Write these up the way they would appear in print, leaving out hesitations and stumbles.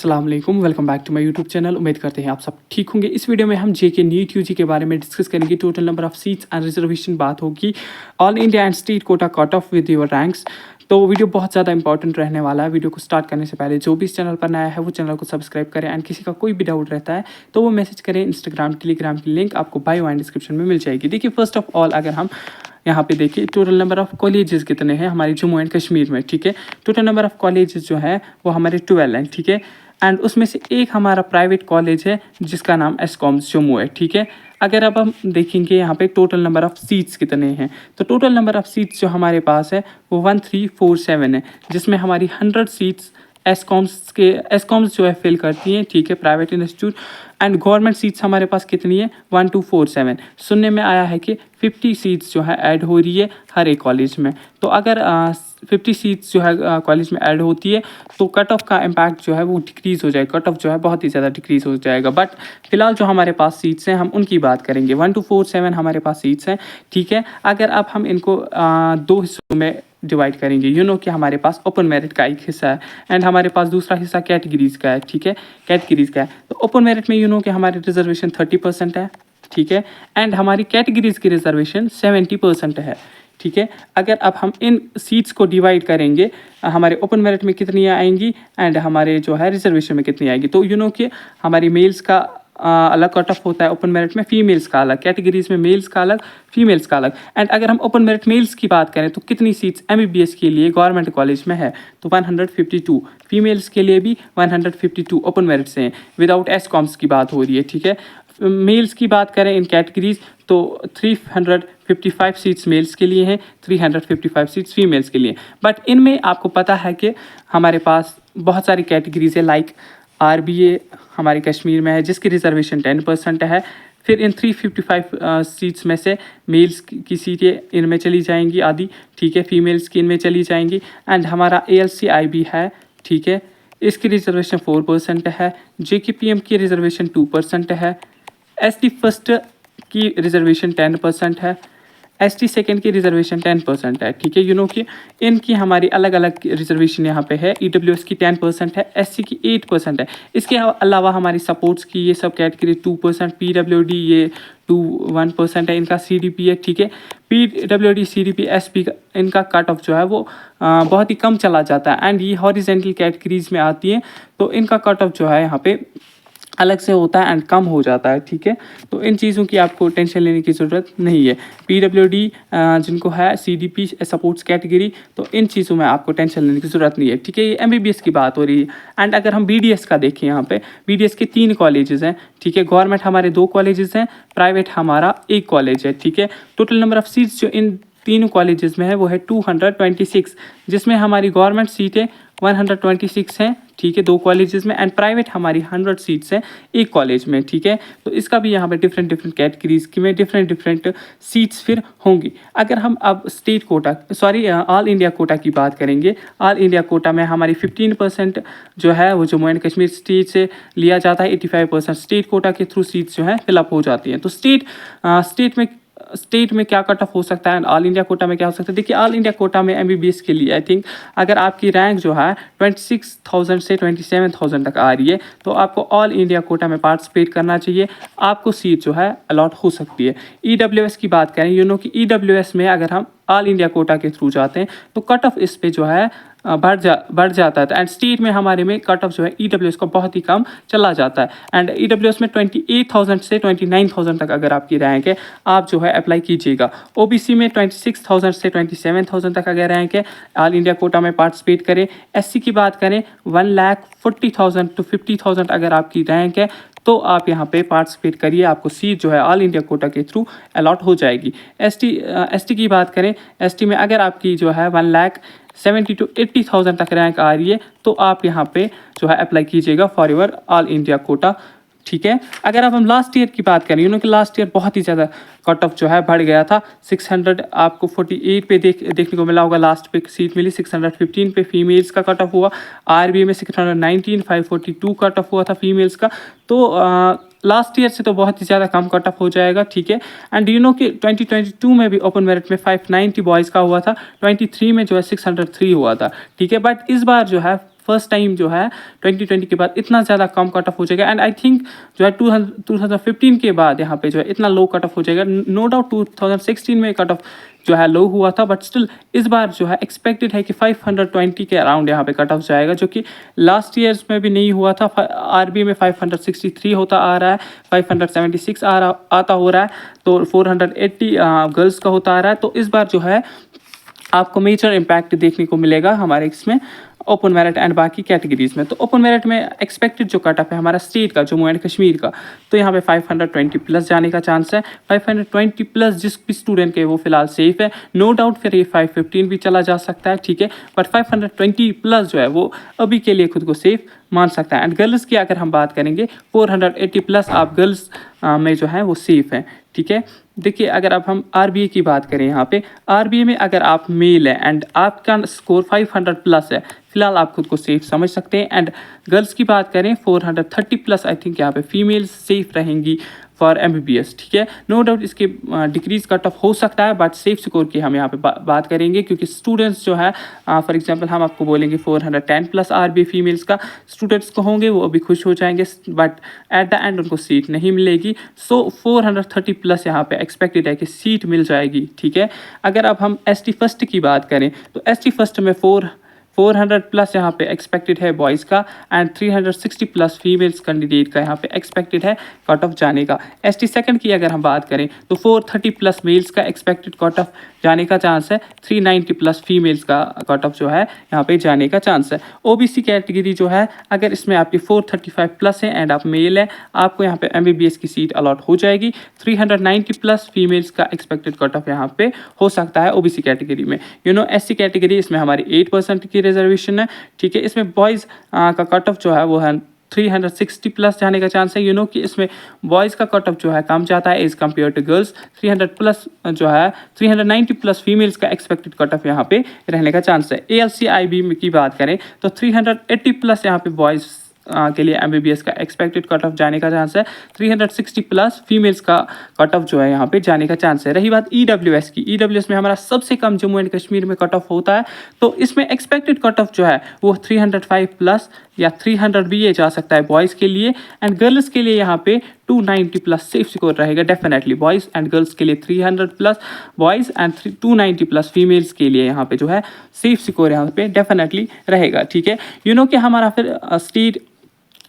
अस्सलाम वालेकुम, welcome back to my YouTube channel. उम्मीद करते हैं आप सब ठीक होंगे। इस वीडियो में हम जेके नीट यूजी के बारे में डिस्कस करेंगे। Total number of seats and reservation बात होगी, all India and state quota cut off with your ranks. तो वीडियो बहुत ज़्यादा इंपॉर्टेंट रहने वाला है। वीडियो को स्टार्ट करने से पहले जो भी इस चैनल पर नया है वो चैनल को सब्सक्राइब करें एंड किसी का कोई भी डाउट रहता है तो वो मैसेज करें। इंस्टाग्राम टेलीग्राम की लिंक आपको बायो एंड डिस्क्रिप्शन में मिल जाएगी। देखिए, फर्स्ट ऑफ ऑल अगर हम यहाँ पे देखिए टोटल नंबर ऑफ कॉलेजेस कितने हैं हमारे जम्मू एंड कश्मीर में, ठीक है। टोटल नंबर ऑफ कॉलेजेस जो है वो हमारे 12 हैं, ठीक है। एंड उसमें से एक हमारा प्राइवेट कॉलेज है जिसका नाम एसकॉम्स जम्मू है, ठीक है। अगर अब हम देखेंगे यहाँ पे टोटल नंबर ऑफ सीट्स कितने हैं, तो टोटल नंबर ऑफ सीट्स जो हमारे पास है वो 1347 है, जिसमें हमारी 100 सीट्स एसकॉम्स जो है फिल करती हैं, ठीक है, private institute. And government seats हमारे पास कितनी है 1247। सुनने में आया है कि 50 सीट्स जो है ऐड हो रही है हर एक कॉलेज में। तो अगर 50 सीट्स जो है कॉलेज में ऐड होती है तो कट ऑफ का इम्पैक्ट जो है वो डिक्रीज़ हो जाएगा। कट ऑफ जो है बहुत ही ज़्यादा डिक्रीज़ हो जाएगा। बट फिलहाल जो हमारे पास सीट्स हैं हम उनकी बात करेंगे। 1247 हमारे पास सीट्स हैं, ठीक है। अगर अब हम इनको दो हिस्सों में डिवाइड करेंगे, कि हमारे पास ओपन मेरिट का एक हिस्सा है एंड हमारे पास दूसरा हिस्सा कैटेगरीज का है, ठीक है, कैटेगरीज का है। तो ओपन मेरिट में कि हमारी रिजर्वेशन 30% है, ठीक है, एंड हमारी कैटेगरीज की रिजर्वेशन 70% है, ठीक है। अगर अब हम इन सीट्स को डिवाइड करेंगे, हमारे ओपन मेरिट में कितनी आएंगी एंड हमारे जो है रिजर्वेशन में कितनी आएगी, तो कि हमारी मेल्स का अलग कट ऑफ होता है, ओपन मेरिट में फीमेल्स का अलग, कैटेगरीज में मेल्स का अलग, फीमेल्स का अलग। एंड अगर हम ओपन मेरिट मेल्स की बात करें तो कितनी सीट्स एमबीबीएस के लिए गवर्नमेंट कॉलेज में है, तो 152, फीमेल्स के लिए भी 152 ओपन मेरिट से हैं, विदाउट एसकॉम्स की बात हो रही है, ठीक है। मेल्स की बात करें इन कैटेगरीज तो 355 सीट्स मेल्स के लिए हैं, 355 सीट्स फीमेल्स के लिए। बट इनमें आपको पता है कि हमारे पास बहुत सारी कैटेगरीज है, लाइक आरबीए हमारे कश्मीर में है जिसकी रिजर्वेशन 10% है। फिर इन 355 सीट्स में से मेल्स की सीटें इनमें चली जाएंगी आदि, ठीक है, फीमेल्स की इनमें चली जाएंगी। एंड हमारा ALCI भी है, ठीक है, इसकी रिजर्वेशन 4% है। JKPM की रिजर्वेशन 2% है। ST फर्स्ट की रिजर्वेशन 10% है। ST सेकेंड की रिजर्वेशन 10% है, ठीक है। कि इनकी हमारी अलग अलग रिजर्वेशन यहाँ पे है। EWS की 10% है, SC की 8% है। इसके अलावा हमारी सपोर्ट्स की ये सब कैटेगरी 2%, PWD ये 1% है, इनका CDP है, ठीक है। PWD CDP SP का इनका कट ऑफ जो है वो बहुत ही कम चला जाता है एंड ये हॉरिजेंटल कैटेगरीज में आती है तो इनका कट ऑफ जो है यहाँ पे अलग से होता है एंड कम हो जाता है, ठीक है। तो इन चीज़ों की आपको टेंशन लेने की ज़रूरत नहीं है। PWD जिनको है CDP सपोर्ट्स कैटेगरी, तो इन चीज़ों में आपको टेंशन लेने की ज़रूरत नहीं है, ठीक है। ये MBBS की बात हो रही है। एंड अगर हम BDS का देखें, यहाँ पे BDS के 3 कॉलेजेस हैं, ठीक है। गवर्नमेंट हमारे 2 कॉलेजेस हैं, प्राइवेट हमारा 1 कॉलेज है, ठीक है। टोटल नंबर ऑफ सीट्स जो इन तीनों कॉलेजेस में है वो है 226, जिसमें हमारी गवर्नमेंट सीटें 126 हैं, ठीक है, 2 कॉलेजेस में। एंड प्राइवेट हमारी 100 सीट्स हैं 1 कॉलेज में, ठीक है। तो इसका भी यहाँ पे डिफरेंट कैटेगरीज में डिफरेंट सीट्स फिर होंगी। अगर हम अब state quota all India quota की बात करेंगे, ऑल इंडिया कोटा में हमारी 15% जो है वो जम्मू एंड कश्मीर स्टेट से लिया जाता है। 85% स्टेट कोटा के थ्रू सीट्स जो हैं फिलअप हो जाती हैं। तो स्टेट में क्या कट ऑफ हो सकता है, ऑल इंडिया कोटा में क्या हो सकता है। देखिए, ऑल इंडिया कोटा में MBBS के लिए आई थिंक अगर आपकी रैंक जो है 26,000 से 27,000 तक आ रही है तो आपको ऑल इंडिया कोटा में पार्टिसिपेट करना चाहिए, आपको सीट जो है अलॉट हो सकती है। EWS की बात करें, कि EWS में अगर हम ऑल इंडिया कोटा के थ्रू जाते हैं तो कट ऑफ इस पे जो है बढ़ जाता है। एंड स्टेट में हमारे में कट ऑफ जो है EWS को बहुत ही कम चला जाता है। एंड EWS में 28,000 से 29,000 तक अगर आपकी रैंक है आप जो है अप्लाई कीजिएगा। OBC में 26,000 से 27,000 तक अगर रैंक है ऑल इंडिया कोटा में पार्टिसिपेट करें। SC की बात करें 1,40,000 to 50,000 अगर आपकी रैंक है तो आप यहाँ पे पार्टिसिपेट करिए, आपको सीट जो है ऑल इंडिया कोटा के थ्रू अलॉट हो जाएगी। ST की बात करें, ST में अगर आपकी जो है 1,70,000 to 80,000 तक रैंक आ रही है तो आप यहाँ पे जो है अप्लाई कीजिएगा for your all India quota, ठीक है। अगर अब हम लास्ट ईयर की बात करें, कि लास्ट ईयर बहुत ही ज़्यादा कट ऑफ जो है बढ़ गया था। 600 आपको 48 पे देखने को मिला होगा, लास्ट पे सीट मिली। 615 पे फीमेल्स का कट ऑफ हुआ। RBA में 619, 542 कट ऑफ हुआ था फीमेल्स का। तो लास्ट ईयर से तो बहुत ही ज़्यादा कम कट ऑफ हो जाएगा, ठीक है। एंड कि 2022 में भी ओपन मेरिट में 590 बॉयज़ का हुआ था, 23 में जो है 603 हुआ था, ठीक है। बट इस बार जो है फर्स्ट टाइम जो है 2020 के बाद इतना ज़्यादा कम कट ऑफ हो जाएगा। एंड आई थिंक जो है 2015 के बाद यहाँ पे जो है इतना लो कट ऑफ हो जाएगा। नो डाउट 2016 में कट ऑफ जो है लो हुआ था, बट स्टिल इस बार जो है एक्सपेक्टेड है कि 520 के अराउंड यहाँ पे कट ऑफ जाएगा, जो कि लास्ट ईयर्स में भी नहीं हुआ था। आरबी में 563 होता आ रहा है, 576 आता हो रहा है, तो 480 गर्ल्स का होता आ रहा है। तो इस बार जो है आपको मेजर इम्पैक्ट देखने को मिलेगा हमारे इसमें ओपन मेरिट एंड बाकी कैटेगरीज में। तो ओपन मेरिट में एक्सपेक्टेड जो कट ऑफ है हमारा स्टेट का, जम्मू एंड कश्मीर का, तो यहाँ पे 520 प्लस जाने का चांस है। 520 प्लस जिस भी स्टूडेंट के वो फिलहाल सेफ है। नो डाउट फिर ये 515 भी चला जा सकता है, ठीक है, बट 520 प्लस जो है वो अभी के लिए खुद को सेफ मान सकता है। एंड गर्ल्स की अगर हम बात करेंगे 480 प्लस आप गर्ल्स में जो है वो सेफ हैं, ठीक है। देखिए अगर अब हम आरबीए की बात करें, यहाँ पे आरबीए में अगर आप मेल है एंड आपका स्कोर 500 प्लस है, फिलहाल आप खुद को सेफ समझ सकते हैं। एंड गर्ल्स की बात करें 430 प्लस आई थिंक यहाँ पे फीमेल सेफ रहेंगी फॉर एमबीबीएस, ठीक है। नो डाउट इसके डिक्रीज कट ऑफ हो सकता है, बट सेफ स्कोर की हम यहाँ पे बात करेंगे, क्योंकि स्टूडेंट्स जो है फॉर एग्जांपल हम आपको बोलेंगे 410 प्लस आरबीए फीमेल्स का स्टूडेंट्स को होंगे, वो अभी खुश हो जाएंगे, बट एट द एंड उनको सीट नहीं मिलेगी। सो 430 प्लस यहाँ पे एक्सपेक्टेड है कि सीट मिल जाएगी, ठीक है। अगर अब हम एसटी फर्स्ट की बात करें तो एसटी फर्स्ट में 400 प्लस यहाँ पे एक्सपेक्टेड है बॉयज़ का, एंड 360 प्लस फीमेल्स कैंडिडेट का यहाँ पे एक्सपेक्टेड है कट ऑफ जाने का। एसटी सेकंड की अगर हम बात करें तो 430 प्लस मेल्स का एक्सपेक्टेड कट ऑफ जाने का चांस है, 390 प्लस फीमेल्स का कट ऑफ जो है यहाँ पे जाने का चांस है। ओबीसी कैटेगरी जो है अगर इसमें आपकी 435 प्लस है एंड आप मेल है, आपको यहाँ पे एमबीबीएस की सीट अलॉट हो जाएगी। 390 प्लस फीमेल्स का एक्सपेक्टेड कट ऑफ यहाँ पे हो सकता है ओबीसी कैटेगरी में। एससी कैटेगरी इसमें हमारी 8% की रिजर्वेशन है, ठीक है। इसमें बॉयज़ का कट ऑफ जो है वो है 360 प्लस जाने का चांस है। कि इसमें बॉयज़ का कट ऑफ जो है कम जाता है as compare to girls. 300 plus जो है 390 प्लस फीमेल्स का एक्सपेक्टेड कट ऑफ यहाँ पे रहने का चांस है। ALCIB की बात करें तो 380 प्लस यहाँ पे बॉयज़ के लिए एमबीबीएस का एक्सपेक्टेड कट ऑफ जाने का चांस है। 360 प्लस फीमेल्स का कट ऑफ जो है यहाँ पे जाने का चांस है। रही बात ईडब्ल्यूएस की, ईडब्ल्यूएस में हमारा सबसे कम जम्मू एंड कश्मीर में कट ऑफ होता है, तो इसमें एक्सपेक्टेड कट ऑफ जो है वो 305 प्लस या 300 भी ये जा सकता है बॉयज़ के लिए। एंड गर्ल्स के लिए यहाँ पे 290 प्लस सेफ स्कोर रहेगा डेफिनेटली। बॉयज़ एंड गर्ल्स के लिए 300 plus boys and 290 plus females के लिए यहाँ पे जो है सेफ स्कोर यहाँ पे डेफिनेटली रहेगा, ठीक है। कि हमारा फिर स्टेट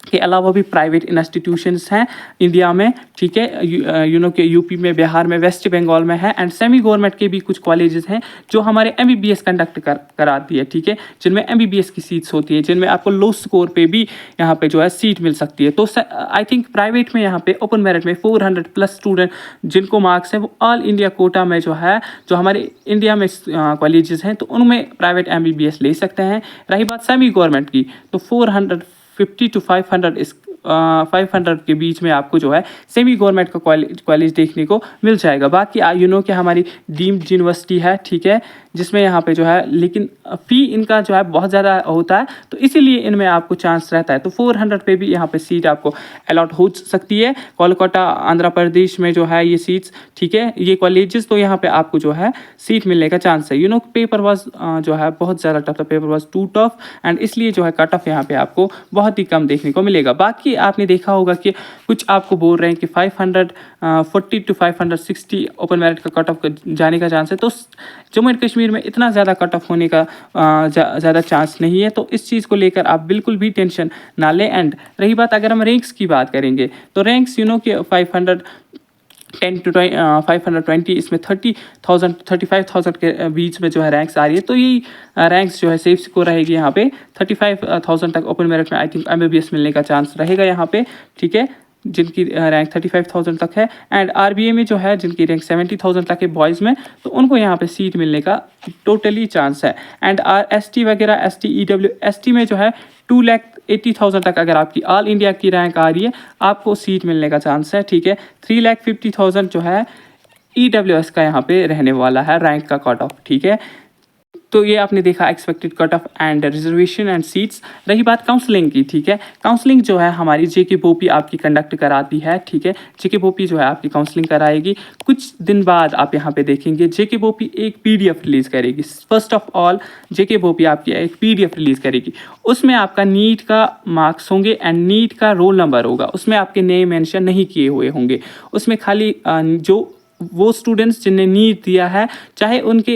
के अलावा भी प्राइवेट इंस्टीट्यूशंस हैं इंडिया में, ठीक है। कि यूपी में, बिहार में, वेस्ट बंगाल में है, एंड सेमी गवर्नमेंट के भी कुछ कॉलेजेस हैं जो हमारे एमबीबीएस कंडक्ट कराती है, ठीक है, जिनमें एमबीबीएस की सीट्स होती है, जिनमें आपको लो स्कोर पे भी यहाँ पे जो है सीट मिल सकती है। तो आई थिंक प्राइवेट में यहाँ पे ओपन मेरिट में 400 प्लस स्टूडेंट जिनको मार्क्स है वो ऑल इंडिया कोटा में जो है, जो हमारे इंडिया में कॉलेजेस हैं, तो उनमें प्राइवेट एमबीबीएस ले सकते हैं। रही बात सेमी गवर्नमेंट की तो 450 to 500 के बीच में आपको जो है सेमी गवर्नमेंट का कॉलेज देखने को मिल जाएगा। बाकी कि हमारी डीम्ड यूनिवर्सिटी है, ठीक है, जिसमें यहाँ पे जो है लेकिन फ़ी इनका जो है बहुत ज़्यादा होता है, तो इसीलिए इनमें आपको चांस रहता है। तो 400 पे भी यहाँ पे सीट आपको अलॉट हो सकती है। कोलकाता आंध्र प्रदेश में जो है ये सीट्स, ठीक है, ये कॉलेजेस, तो यहाँ पे आपको जो है सीट मिलने का चांस है। पेपर वाज जो है बहुत ज़्यादा टफ था, paper was to tough, and इसलिए जो है कट ऑफ यहाँ पे आपको बहुत ही कम देखने को मिलेगा। बाकी आपने देखा होगा कि कुछ आपको बोल रहे हैं कि 540 to 560 ओपन मेरिट का कट ऑफ जाने का चांस है, तो जम्मू एंड कश्मीर में इतना ज़्यादा कट ऑफ होने का ज़्यादा चांस नहीं है। तो इस चीज़ को लेकर आप बिल्कुल भी टेंशन ना लें। एंड रही बात अगर हम रैंक्स की बात करेंगे तो रैंक्स कि 510 to 520 इसमें 30,000 35,000 के बीच में जो है रैंक्स आ रही है, तो यही रैंक्स जो है सेफ स्कोर रहेगी यहाँ पे। 35,000 तक ओपन मेरिट में आई थिंक एमबीबीएस मिलने का चांस रहेगा यहाँ पे, ठीक है, जिनकी रैंक 35,000 तक है। एंड आरबीए में जो है जिनकी रैंक 70,000 तक है बॉयज़ में, तो उनको यहाँ पे सीट मिलने का टोटली चांस है। एंड एसटी वगैरह, एसटी ईडब्ल्यू एसटी में जो है 2,80,000 तक अगर आपकी ऑल इंडिया की रैंक आ रही है, आपको सीट मिलने का चांस है, ठीक है। 3,50,000 जो है ईडब्ल्यूएस का यहाँ पे रहने वाला है रैंक का कट ऑफ, ठीक है। तो ये आपने देखा expected cut of and reservation and seats. रही बात काउंसलिंग की, ठीक है, काउंसलिंग जो है हमारी जेके बोपी आपकी कंडक्ट कराती है, ठीक है, जेके बोपी जो है आपकी काउंसलिंग कराएगी। कुछ दिन बाद आप यहाँ पे देखेंगे जेके बोपी एक पीडीएफ रिलीज़ करेगी। फर्स्ट ऑफ ऑल जेके बोपी आपकी एक पीडीएफ रिलीज़ करेगी, उसमें आपका नीट का मार्क्स होंगे एंड नीट का रोल नंबर होगा, उसमें आपके नेम मेंशन नहीं किए हुए होंगे, उसमें खाली जो वो स्टूडेंट्स जिनने नीट दिया है, चाहे उनके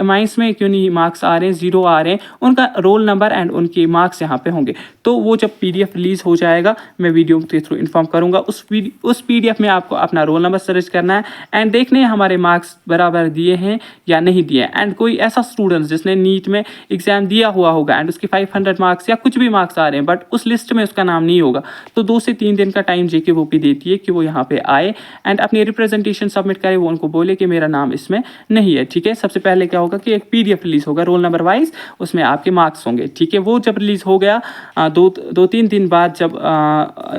माइंस में क्यों नहीं मार्क्स आ रहे हैं, ज़ीरो आ रहे हैं, उनका रोल नंबर एंड उनके मार्क्स यहाँ पे होंगे। तो वो जब पीडीएफ रिलीज़ हो जाएगा मैं वीडियो के थ्रू इन्फॉर्म करूँगा। उस पीडीएफ में आपको अपना रोल नंबर सर्च करना है एंड देखने हैं हमारे मार्क्स बराबर दिए हैं या नहीं दिए हैं। एंड कोई ऐसा स्टूडेंट्स जिसने नीट में एग्ज़ाम दिया हुआ होगा एंड उसके 500 मार्क्स या कुछ भी मार्क्स आ रहे हैं बट उस लिस्ट में उसका नाम नहीं होगा, तो 2 से 3 दिन का टाइम जेके बोपी देती है कि वो यहाँ पे आए एंड अपनी रिप्रेजेंटेशन सबमिट करे, वो उनको बोले कि मेरा नाम इसमें नहीं है, ठीक है। सबसे पहले क्या होगा कि एक पीडीएफ रिलीज होगा रोल नंबर वाइज, उसमें आपके मार्क्स होंगे, ठीक है। वो जब रिलीज हो गया 2-3 दिन बाद जब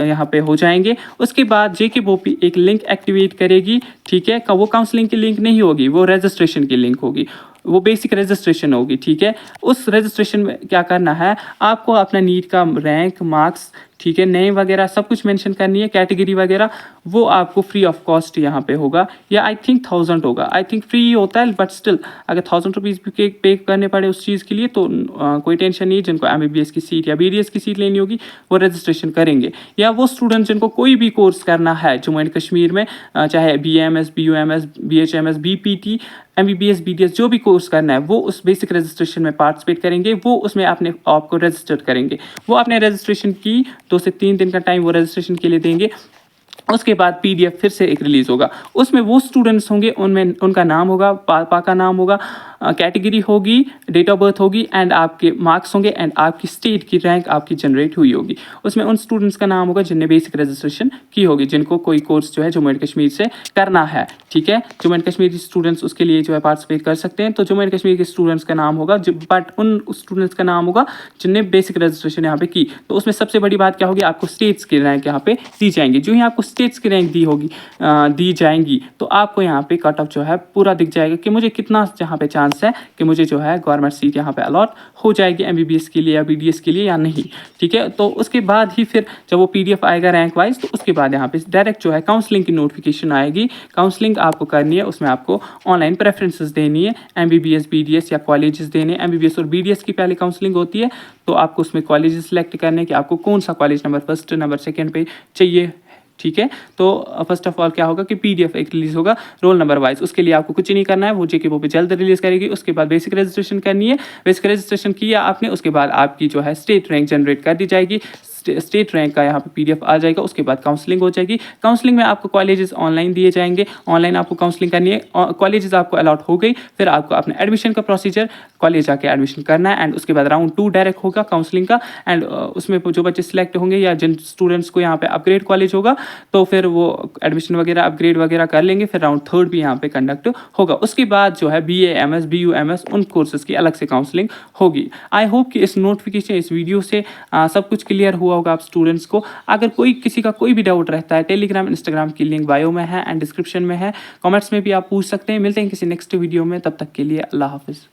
यहाँ पे हो जाएंगे, उसके बाद जेके बोपी एक लिंक एक्टिवेट करेगी, ठीक है। वो काउंसलिंग की लिंक नहीं होगी, वो रजिस्ट्रेशन की लिंक होगी, वो बेसिक रजिस्ट्रेशन होगी, ठीक है। उस रजिस्ट्रेशन में क्या करना है, आपको अपना नीट का रैंक, मार्क्स, ठीक है, नेम वगैरह सब कुछ मेंशन करनी है, कैटेगरी वगैरह, वो आपको फ्री ऑफ कॉस्ट यहाँ पे होगा, या आई थिंक 1000 होगा, आई थिंक फ्री होता है बट स्टिल अगर 1000 रुपीज़ भी पे करने पड़े उस चीज़ के लिए तो कोई टेंशन नहीं है। जिनको एमबीबीएस की सीट या बीडीएस की सीट लेनी होगी वो रजिस्ट्रेशन करेंगे, या वो स्टूडेंट जिनको कोई भी कोर्स करना है जम्मू एंड कश्मीर में, चाहे BAMS, BUMS, BHMS, BPT, MBBS, BDS जो भी कोर्स करना है, वो उस बेसिक रजिस्ट्रेशन में पार्टिसिपेट करेंगे, वो उसमें अपने आपको रजिस्टर करेंगे। वो अपने रजिस्ट्रेशन की 2 से 3 दिन का टाइम वो रजिस्ट्रेशन के लिए देंगे। उसके बाद पीडीएफ फिर से एक रिलीज़ होगा, उसमें वो स्टूडेंट्स होंगे, उनमें उनका नाम होगा, पापा का नाम होगा, कैटेगरी होगी, डेट ऑफ बर्थ होगी एंड आपके मार्क्स होंगे एंड आपकी स्टेट की रैंक आपकी जनरेट हुई होगी। उसमें उन स्टूडेंट्स का नाम होगा जिनने बेसिक रजिस्ट्रेशन की होगी, जिनको कोई कोर्स जो है जम्मू एंड कश्मीर से करना है, ठीक है। जम्मू एंड कश्मीर स्टूडेंट्स उसके लिए जो है पार्टिसिपेट कर सकते हैं। तो जम्मू एंड कश्मीर के स्टूडेंट्स का नाम होगा, बट उन स्टूडेंट्स का नाम होगा जिनने बेसिक रजिस्ट्रेशन यहाँ पे की। तो उसमें सबसे बड़ी बात क्या होगी, आपको स्टेट्स की रैंक यहाँ पे दी जाएंगी। जो ही आपको स्टेट्स की रैंक दी जाएंगी तो आपको यहाँ पे कट ऑफ जो है पूरा दिख जाएगा कि मुझे कितना यहाँ पे चांस है कि मुझे जो है गवर्नमेंट सीट यहाँ पे अलॉट हो जाएगी एमबीबीएस के लिए या बीडीएस के लिए या नहीं, ठीक है। तो उसके बाद ही फिर जब वो पीडीएफ आएगा रैंक वाइज, तो उसके बाद यहाँ पे डायरेक्ट जो है काउंसलिंग की नोटिफिकेशन आएगी। काउंसलिंग आपको करनी है, उसमें आपको ऑनलाइन प्रेफरेंसेस देनी है, एमबीबीएस, बीडीएस या कॉलेजेस देने। एमबीबीएस और बीडीएस की पहले काउंसलिंग होती है, तो आपको उसमें कॉलेजेस सेलेक्ट करने कि आपको कौन सा college number first, number second पे चाहिए, ठीक है। तो फर्स्ट ऑफ ऑल क्या होगा कि पीडीएफ एक रिलीज होगा रोल नंबर वाइज, उसके लिए आपको कुछ नहीं करना है, वो जेके वो पे जल्द रिलीज करेगी। उसके बाद बेसिक रजिस्ट्रेशन करनी है, बेसिक रजिस्ट्रेशन किया आपने, उसके बाद आपकी जो है स्टेट रैंक जनरेट कर दी जाएगी, स्टेट रैंक का यहाँ पे पीडीएफ आ जाएगा। उसके बाद काउंसलिंग हो जाएगी। काउंसलिंग में आपको कॉलेजेस ऑनलाइन दिए जाएंगे, ऑनलाइन आपको काउंसलिंग करनी है। कॉलेजेस आपको अलॉट हो गई, फिर आपको अपने एडमिशन का प्रोसीजर, कॉलेज जाके एडमिशन करना है एंड उसके बाद राउंड 2 डायरेक्ट होगा काउंसलिंग का एंड उसमें जो बच्चे सिलेक्ट होंगे या जिन स्टूडेंट्स को यहाँ पे अपग्रेड कॉलेज होगा तो फिर वो एडमिशन वगैरह अपग्रेड वगैरह कर लेंगे, फिर राउंड 3 भी यहाँ पे कंडक्ट होगा। उसके बाद जो है BAMS, BUMS उन कोर्सेज की अलग से काउंसलिंग होगी। आई होप कि इस नोटिफिकेशन, इस वीडियो से सब कुछ क्लियर हुआ होगा आप स्टूडेंट्स को। अगर किसी का कोई भी डाउट रहता है, टेलीग्राम, इंस्टाग्राम की लिंक बायो में है एंड डिस्क्रिप्शन में है, कमेंट्स में भी आप पूछ सकते हैं। मिलते हैं किसी नेक्स्ट वीडियो में, तब तक के लिए अल्लाह हाफिज़।